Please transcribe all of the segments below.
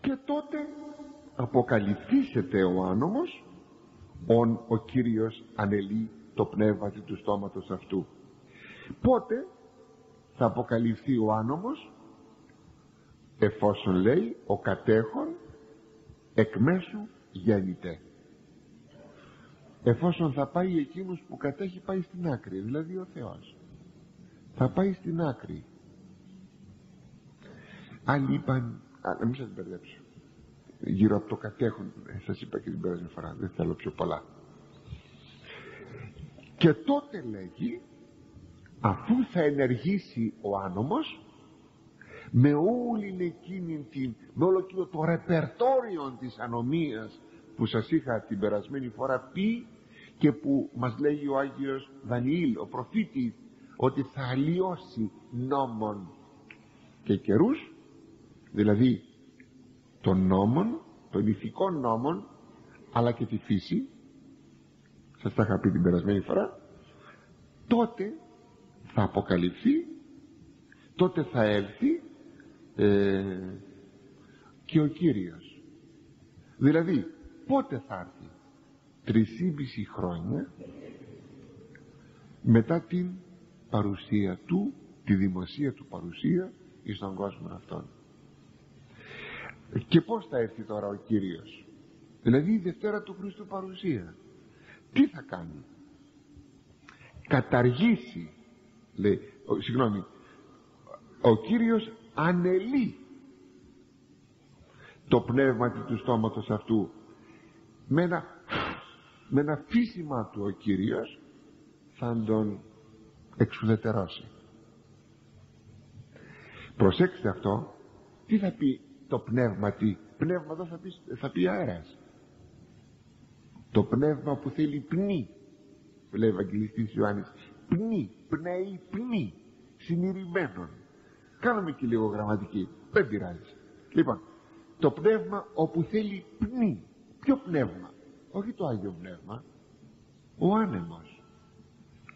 Και τότε αποκαλυφθήσεται ο άνομος, ο Κύριος ανελεί το πνεύμα του στόματος αυτού. Πότε θα αποκαλυφθεί ο άνομος? Εφόσον, λέει, ο κατέχων εκ μέσου γέννηται. Εφόσον θα πάει εκείνος που κατέχει, πάει στην άκρη, δηλαδή ο Θεός θα πάει στην άκρη. Άλλοι είπαν, να μην σας μπερδέψω, γύρω από το κατέχον, σας είπα και την περασμένη φορά, δεν θέλω πιο πολλά. Και τότε, λέγει, αφού θα ενεργήσει ο άνομος, με όλη εκείνη με όλο εκείνο το ρεπερτόριο της ανομίας που σας είχα την περασμένη φορά πει, και που μας λέγει ο Άγιος Δανιήλ, ο προφήτης, ότι θα αλλοιώσει νόμων και καιρούς, δηλαδή των νόμων, των ηθικών νόμων, αλλά και τη φύση, σας τα είχα πει την περασμένη φορά. Τότε θα αποκαλυφθεί, τότε θα έλθει και ο Κύριος. Δηλαδή πότε θα έρθει? 3,5 χρόνια μετά την παρουσία του, τη δημοσία του παρουσία εις τον κόσμο αυτόν. Και πώς θα έρθει τώρα ο Κύριος? Δηλαδή η Δευτέρα του Χριστού παρουσία. Τι θα κάνει? Καταργήσει, λέει, ο Κύριος ανελεί το πνεύμα του στόματος αυτού. Με ένα φύσιμα του ο Κύριος θα τον εξουδετερώσει. Προσέξτε αυτό. Τι θα πει το πνεύμα? Πνεύμα εδώ θα πει αέρας. Το πνεύμα που θέλει πνί, λέει ο Ευαγγελιστής Ιωάννης, πνί, πνέει πνί, συνειρημένον. Κάναμε και λίγο γραμματική, δεν πειράζει. Λοιπόν, το πνεύμα όπου θέλει πνί. Ποιο πνεύμα? Όχι το Άγιο Πνεύμα, ο άνεμος.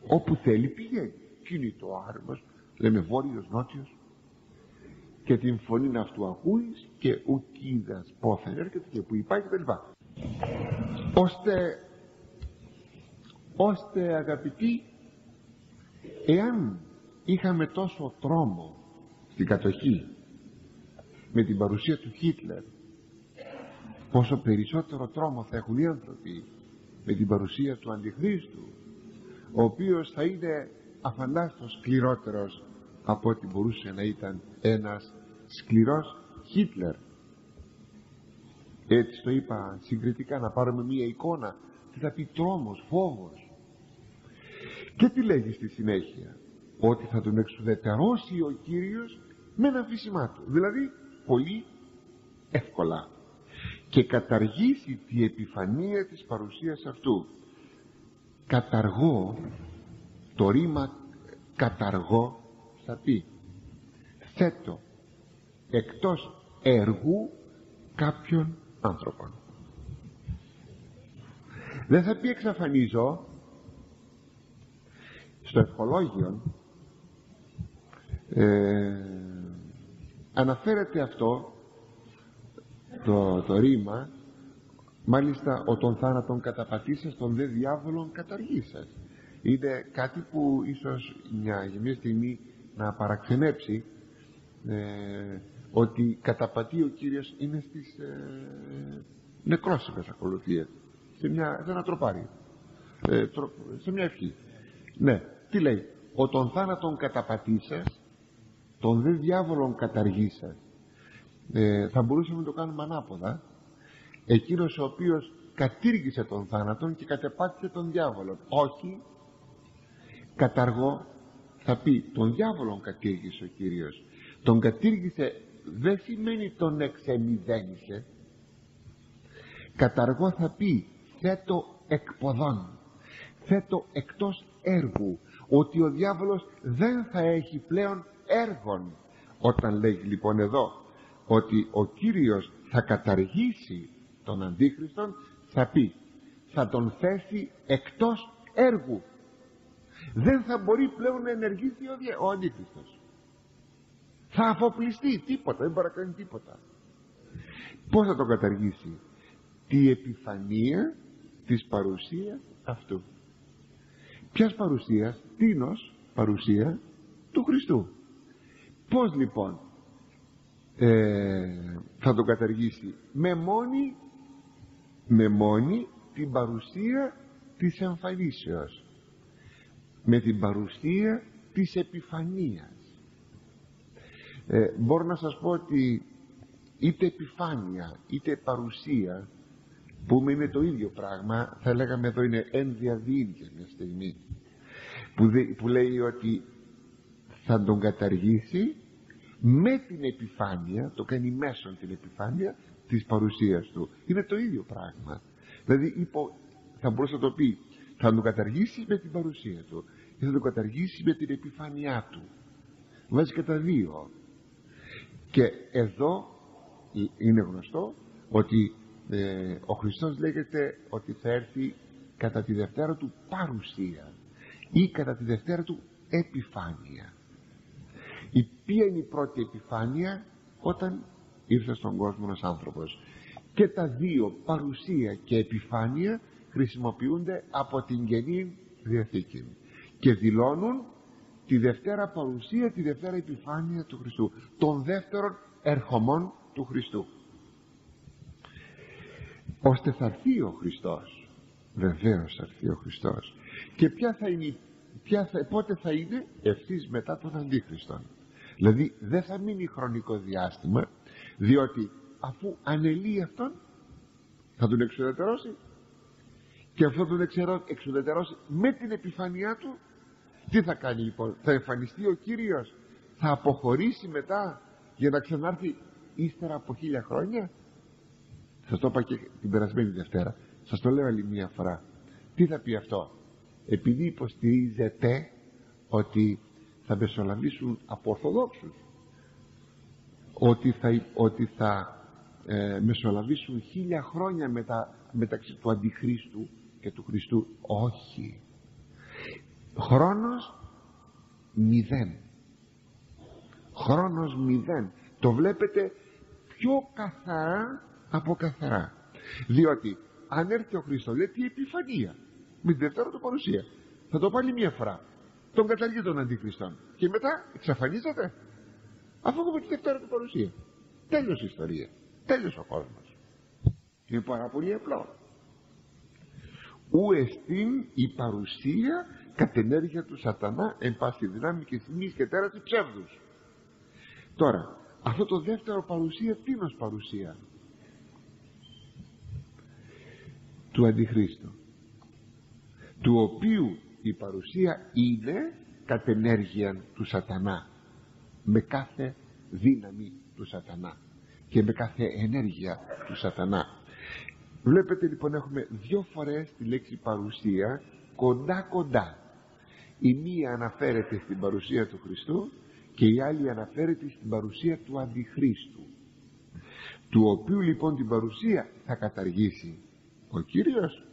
Όπου θέλει πηγαίνει. Τι είναι το άνεμος? Λέμε βόρειος, νότιος. Και την φωνή αυτού ακούεις και ουκίδας πόθεν έρχεται και που υπάρχει κτλ. Ώστε αγαπητοί, εάν είχαμε τόσο τρόμο στην κατοχή με την παρουσία του Χίτλερ, πόσο περισσότερο τρόμο θα έχουν οι άνθρωποι με την παρουσία του Αντιχρίστου, ο οποίος θα είναι αφαντάστος σκληρότερος από ό,τι μπορούσε να ήταν ένας σκληρός Χίτλερ. Έτσι το είπα συγκριτικά, να πάρουμε μία εικόνα. Τι θα πει τρόμος, φόβος. Και τι λέγει στη συνέχεια? Ότι θα τον εξουδετερώσει ο Κύριος με ένα φύσιμά του, δηλαδή πολύ εύκολα, και καταργήσει τη επιφανία της παρουσίας αυτού. Καταργώ, το ρήμα καταργώ θα πει θέτω εκτός έργου κάποιον άνθρωπον. Δεν θα πει εξαφανίζω. Στο ευχολόγιο αναφέρεται αυτό το ρήμα, μάλιστα ο των θάνατον καταπατήσας, των δε διάβολων καταργήσας. Είναι κάτι που ίσως για μια στιγμή να παραξενέψει, ότι καταπατεί ο Κύριος είναι στις νεκρόσιμες ακολουθίες, σε ένα τροπάρι, σε μια ευχή. Ναι, τι λέει? Ο των θάνατον καταπατήσας, των δε διάβολων καταργήσας. Θα μπορούσαμε να το κάνουμε ανάποδα. Εκείνος ο οποίος κατήργησε τον θάνατον και κατεπάτησε τον διάβολο. Όχι, καταργώ θα πει τον διάβολον κατήργησε ο Κύριος. Τον κατήργησε δεν σημαίνει τον εξεμηδένισε. Καταργώ θα πει θέτω εκποδών, θέτω εκτός έργου, ότι ο διάβολος δεν θα έχει πλέον έργων. Όταν λέγει λοιπόν εδώ ότι ο Κύριος θα καταργήσει τον Αντίχριστον, θα πει θα τον θέσει εκτός έργου. Δεν θα μπορεί πλέον να ενεργήσει ο Αντίχριστος. Θα αφοπλιστεί, τίποτα, δεν μπορεί να κάνει τίποτα. Πώς θα το καταργήσει? Τη επιφανία της παρουσίας αυτού. Ποιας παρουσίας? Τίνος παρουσία του Χριστού. Πώς λοιπόν θα το καταργήσει? Με μόνη την παρουσία της εμφανίσεως, με την παρουσία της επιφανίας. Μπορώ να σας πω ότι είτε επιφάνεια είτε παρουσία, που είναι το ίδιο πράγμα, θα λέγαμε εδώ είναι ένδια διήνκια μια στιγμή, που λέει ότι θα τον καταργήσει με την επιφάνεια, το κάνει μέσον την επιφάνεια της παρουσίας του. Είναι το ίδιο πράγμα. Δηλαδή θα μπορούσε να το πει, θα τον καταργήσει με την παρουσία του ή θα τον καταργήσει με την επιφάνειά του. Βάζει και τα δύο. Και εδώ είναι γνωστό ότι ο Χριστός λέγεται ότι θα έρθει κατά τη Δευτέρα του παρουσία ή κατά τη Δευτέρα του επιφάνεια. Ποια είναι η πρώτη επιφάνεια? Όταν ήρθε στον κόσμο ένας άνθρωπος. Και τα δύο, παρουσία και επιφάνεια, χρησιμοποιούνται από την Καινή Διαθήκη και δηλώνουν τη Δευτέρα παρουσία, τη Δευτέρα επιφάνεια του Χριστού, των δεύτερων ερχομών του Χριστού, ώστε θα έρθει ο Χριστός. Βεβαίως θα έρθει ο Χριστός. Και πότε θα είναι? Ευθύς μετά τον Αντίχριστον. Δηλαδή δεν θα μείνει χρονικό διάστημα, διότι αφού ανελύει αυτόν θα τον εξουδετερώσει, και αφού τον εξουδετερώσει με την επιφάνειά του, τι θα κάνει λοιπόν? Θα εμφανιστεί ο Κύριος, θα αποχωρήσει μετά για να ξανάρθει ύστερα από 1000 χρόνια. Σας το είπα και την περασμένη Δευτέρα, σας το λέω άλλη μία φορά. Τι θα πει αυτό? Επειδή υποστηρίζεται ότι θα μεσολαβήσουν από Ορθοδόξους, ότι θα μεσολαβήσουν 1000 χρόνια μεταξύ του Αντιχρίστου και του Χριστού. Όχι. Χρόνος 0. Χρόνος 0. Το βλέπετε πιο καθαρά από καθαρά. Διότι αν έρθει ο Χριστός, λέει τι επιφανία, με τη Δευτέρα του παρουσία, θα το πάλι μία φορά, τον καταργεί τον Αντιχριστόν και μετά εξαφανίζεται, αφού έχουμε τη Δευτέρα του παρουσία. Τέλειωσε η ιστορία, τέλειωσε ο κόσμος. Είναι πάρα πολύ απλό. Ου εστίν η παρουσία κατ' ενέργεια του σατανά εν πάση δυνάμει και θυμής και τέραση ψεύδους. Τώρα αυτό το δεύτερο παρουσία, τίνος παρουσία? Του Αντιχρίστου, του οποίου η παρουσία είναι κατ' ενέργεια του σατανά, με κάθε δύναμη του σατανά και με κάθε ενέργεια του σατανά. Βλέπετε λοιπόν, έχουμε 2 φορές τη λέξη παρουσία κοντά. Η μία αναφέρεται στην παρουσία του Χριστού και η άλλη αναφέρεται στην παρουσία του Αντιχρίστου, του οποίου λοιπόν την παρουσία θα καταργήσει ο Κύριος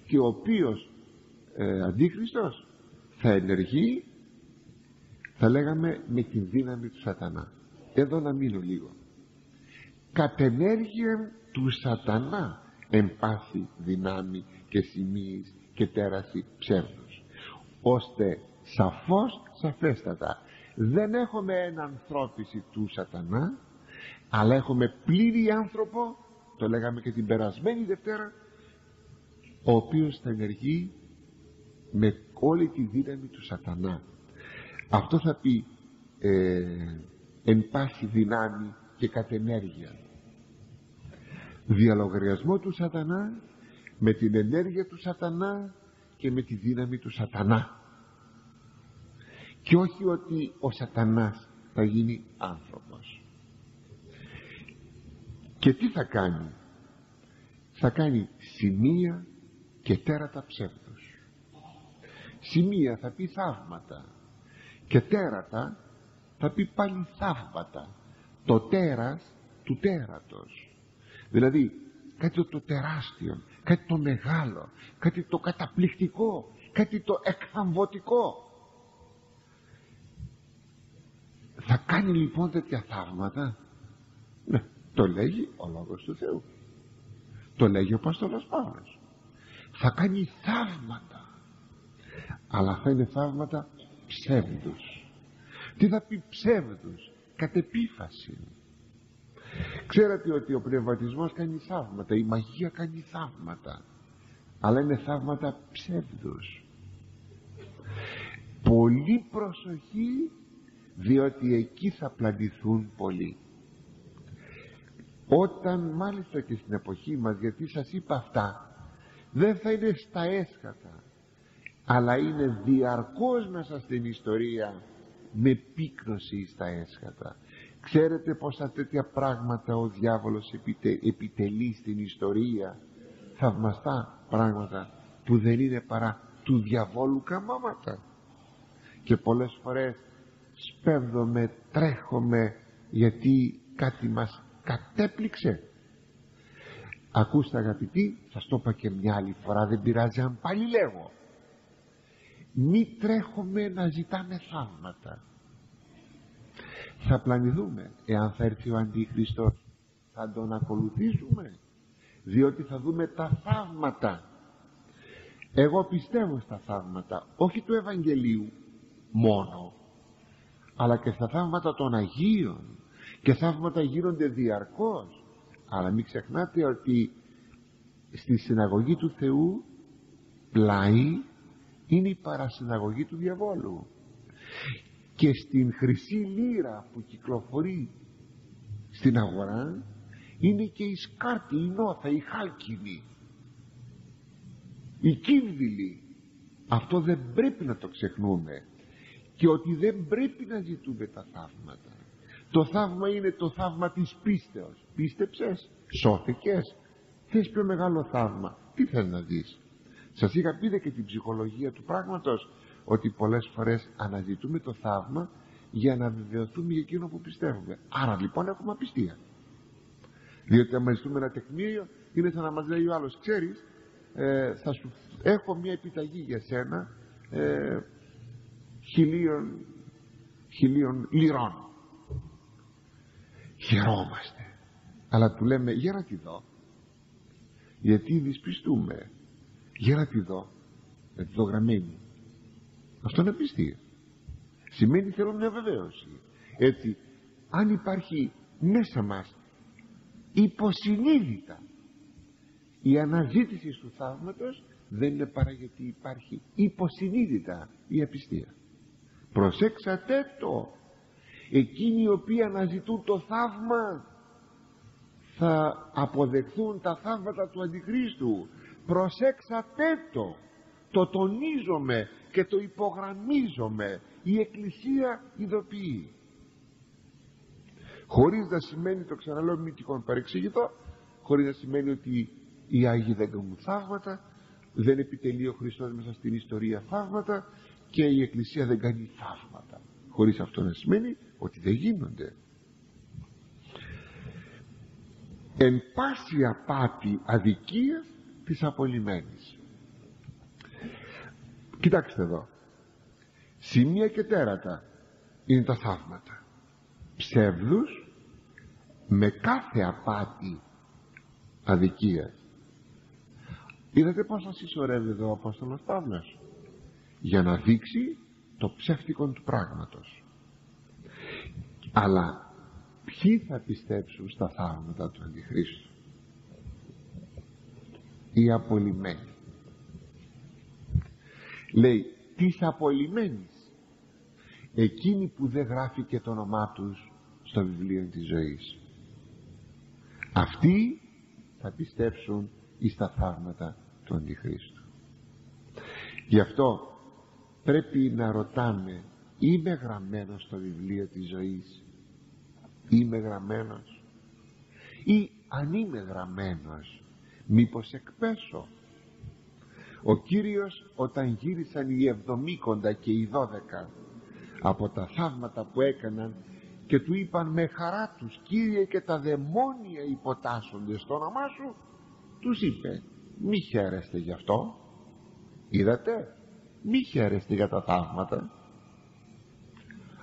και ο οποίος Αντίχριστος θα ενεργεί, θα λέγαμε, με την δύναμη του σατανά. Εδώ να μείνω λίγο. Κατ' ενέργεια του σατανά εν πάση δυνάμει και σημείες και τέραση ψεύδους, ώστε σαφέστατα δεν έχουμε ενανθρώπιση του σατανά, αλλά έχουμε πλήρη άνθρωπο, το λέγαμε και την περασμένη Δευτέρα, ο οποίος θα ενεργεί με όλη τη δύναμη του σατανά. Αυτό θα πει εν πάση δυνάμει και κατ' ενέργεια. Διαλογαριασμό του σατανά με την ενέργεια του σατανά και με τη δύναμη του σατανά. Και όχι ότι ο σατανάς θα γίνει άνθρωπος. Και τι θα κάνει? Θα κάνει σημεία και τέρατα ψεύδους. Σημεία θα πει θαύματα και τέρατα θα πει πάλι θαύματα. Το τέρας του τέρατος, δηλαδή κάτι το τεράστιο, κάτι το μεγάλο, κάτι το καταπληκτικό, κάτι το εκθαμβωτικό. Θα κάνει λοιπόν τέτοια θαύματα? Ναι, Το λέγει ο Λόγος του Θεού, το λέγει ο Απόστολος Παύλος. Θα κάνει θαύματα, αλλά θα είναι θαύματα ψεύδους. Τι θα πει ψεύδους? Κατ' επίφαση. Ξέρετε ότι ο πνευματισμός κάνει θαύματα, η μαγεία κάνει θαύματα, αλλά είναι θαύματα ψεύδους. Πολύ προσοχή, διότι εκεί θα πλανηθούν πολλοί. Όταν μάλιστα και στην εποχή μας, γιατί σας είπα αυτά, δεν θα είναι στα έσχατα, αλλά είναι διαρκώς μέσα στην ιστορία με πίκνωση στα έσχατα. Ξέρετε πόσα τέτοια πράγματα ο διάβολος επιτελεί στην ιστορία, θαυμαστά πράγματα που δεν είναι παρά του διαβόλου καμώματα. Και πολλές φορές σπέβδομαι, τρέχομαι, γιατί κάτι μας κατέπληξε. Ακούστε αγαπητοί, σας το είπα και μια άλλη φορά, δεν πειράζει αν πάλι λέγω, μη τρέχουμε να ζητάμε θαύματα. Θα πλανηθούμε. Εάν θα έρθει ο Αντίχριστος, θα τον ακολουθήσουμε, διότι θα δούμε τα θαύματα. Εγώ πιστεύω στα θαύματα, όχι του Ευαγγελίου μόνο, αλλά και στα θαύματα των Αγίων, και θαύματα γίνονται διαρκώς. Αλλά μην ξεχνάτε ότι στη συναγωγή του Θεού πλάι είναι η παρασυναγωγή του διαβόλου, και στην χρυσή λύρα που κυκλοφορεί στην αγορά είναι και η σκάρτη, η νόθα, η χάλκινη, η κίνδυλη. Αυτό δεν πρέπει να το ξεχνούμε, και ότι δεν πρέπει να ζητούμε τα θαύματα. Το θαύμα είναι το θαύμα της πίστεως. Πίστεψες, σώθηκες. Θες πιο μεγάλο θαύμα? Τι θες να δεις? Σας είχα πει και την ψυχολογία του πράγματος, ότι πολλές φορές αναζητούμε το θαύμα για να βεβαιωθούμε για εκείνο που πιστεύουμε. Άρα λοιπόν έχουμε απιστία, διότι αν ζητούμε ένα τεκμήριο, είναι σαν να μας λέει ο άλλος, ξέρεις, θα σου έχω μια επιταγή για σένα 1.000 λιρών. Χαιρόμαστε, αλλά του λέμε για να τη δω, γιατί δυσπιστούμε. Για να τη δω, να τη δω γραμμένη. Αυτό είναι πιστία. Σημαίνει θέλω μια βεβαίωση. Έτσι, αν υπάρχει μέσα μας υποσυνείδητα η αναζήτηση του θαύματος, δεν είναι παρά γιατί υπάρχει υποσυνείδητα η απιστία. Προσέξατε το. Εκείνοι οι οποίοι αναζητούν το θαύμα θα αποδεχθούν τα θαύματα του Αντιχρίστου. Προσέξατε το. Το τονίζομαι και το υπογραμμίζομαι. Η Εκκλησία ειδοποιεί. Χωρίς να σημαίνει, το ξαναλέω μην τυχόν παρεξηγηθώ, χωρίς να σημαίνει ότι οι Άγιοι δεν κάνουν θαύματα, δεν επιτελεί ο Χριστός μέσα στην ιστορία θαύματα, και η Εκκλησία δεν κάνει θαύματα. Χωρίς αυτό να σημαίνει ότι δεν γίνονται. Εν πάση απάτη αδικίας της απολυμένης. Κοιτάξτε εδώ, σημεία και τέρατα είναι τα θαύματα ψεύδους με κάθε απάτη αδικίας. Είδατε πως σας συσσωρεύει εδώ ο Απόστολος Παύλος για να δείξει το ψεύτικο του πράγματος. Αλλά ποιοι θα πιστέψουν στα θαύματα του Αντιχρίστου? Οι απολυμένοι. Λέει τις απολυμένης, εκείνοι που δεν γράφει και το όνομά τους στο βιβλίο της ζωής. Αυτοί θα πιστέψουν εις τα θαύματα του Αντιχρίστου. Γι' αυτό πρέπει να ρωτάμε, είμαι γραμμένος στο βιβλίο της ζωής? Είμαι γραμμένος? Ή αν είμαι γραμμένος, μήπως εκπέσω? Ο Κύριος, όταν γύρισαν οι 70 και οι 12 από τα θαύματα που έκαναν και του είπαν με χαρά τους, Κύριε, και τα δαιμόνια υποτάσσονται στο όνομά σου, τους είπε, μη χαίρεστε γι' αυτό. Είδατε, μη χαίρεστε για τα θαύματα,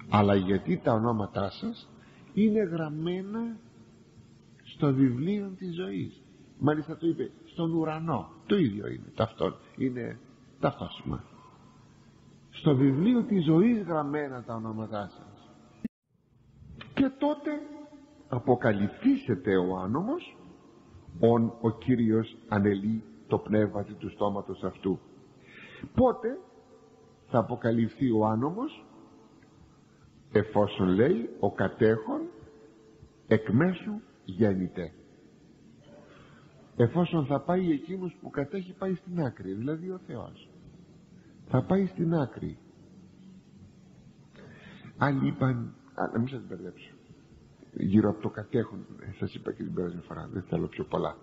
αλλά γιατί τα ονόματά σας είναι γραμμένα στο βιβλίο της ζωής. Μάλιστα το είπε στον ουρανό. Το ίδιο είναι ταυτόσιμα. Στο βιβλίο της ζωής γραμμένα τα ονόματά σας. Και τότε αποκαλυφθήσετε ο άνομος, ο Κύριος ανελεί το πνεύμα του στόματος αυτού. Πότε θα αποκαλυφθεί ο άνομος? Εφόσον, λέει, ο κατέχον εκ μέσου γέννηται. Εφόσον θα πάει εκείνος που κατέχει, πάει στην άκρη, δηλαδή ο Θεός θα πάει στην άκρη. Άλλοι είπαν, να μην σας μπερδέψω, γύρω από το κατέχον, σας είπα και την περασμένη φορά, δεν θέλω πιο πολλά.